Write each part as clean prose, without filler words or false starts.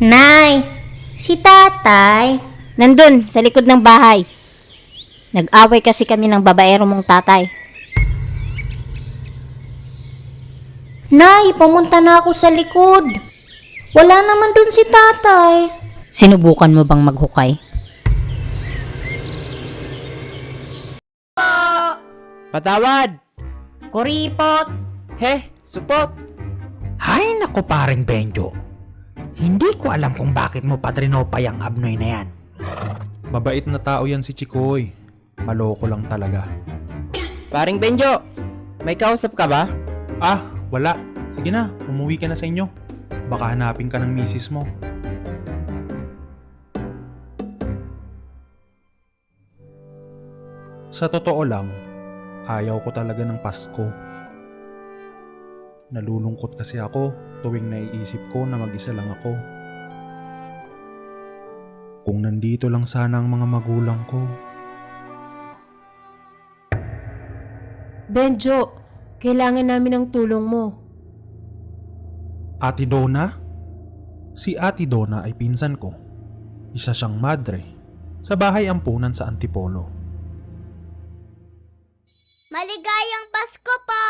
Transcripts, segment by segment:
Nay, si tatay. Nandun, sa likod ng bahay. Nag-away kasi kami ng babaero mong tatay. Nay, pumunta na ako sa likod. Wala naman dun si tatay. Sinubukan mo bang maghukay? Patawad! Kuripot. Supot! Hay nako paring Benjo. Hindi ko alam kung bakit mo patrinopay ang abnoy na yan. Mabait na tao yan si Chikoy. Maloko lang talaga. Paring Benjo, may kausap ka ba? Ah, wala. Sige na, umuwi ka na sa inyo. Baka hanapin ka ng misis mo. Sa totoo lang, ayaw ko talaga ng Pasko. Nalulungkot kasi ako tuwing naiisip ko na mag-isa lang ako. Kung nandito lang sana ang mga magulang ko. Benjo, kailangan namin ng tulong mo. Ate Donna? Si Ate Donna ay pinsan ko. Isa siyang madre sa bahay ampunan sa Antipolo. Maligayang Pasko po!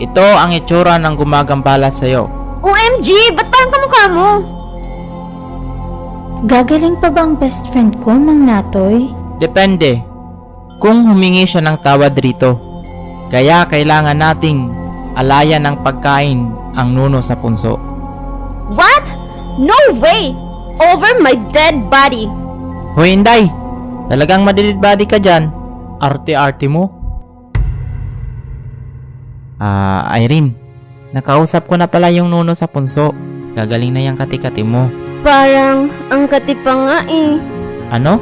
Ito ang itsura ng gumagambala sa'yo. OMG! Ba't parang kamukha mo? Gagaling pa ba ang best friend ko, Mang Natoy? Depende kung humingi siya ng tawad rito. Kaya kailangan nating alayan ng pagkain ang nuno sa punso. What? No way! Over my dead body! Hoy Inday, talagang madilid body ka dyan. Arte-arte mo. Irene, nakausap ko na pala yung nuno sa punso. Gagaling na yung kati-kati mo. Parang ang katipa nga eh. Ano?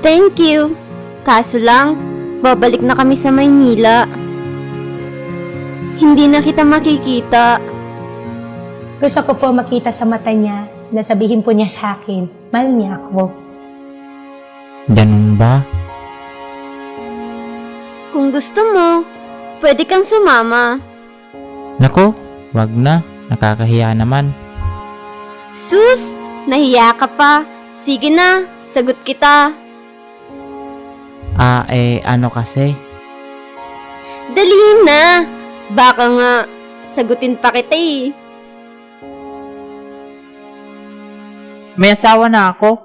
Thank you. Kaso lang, babalik na kami sa Maynila. Hindi na kita makikita. Gusto ko po makita sa mata niya na sabihin po niya sa akin, mahal niya ako. Ganun ba? Kung gusto mo, pwede kang sumama. Nako, wag na. Nakakahiya naman. Sus, nahiya ka pa. Sige na, sagot kita. Ano kasi? Dali na. Baka nga, sagutin pa kita eh. May asawa na ako.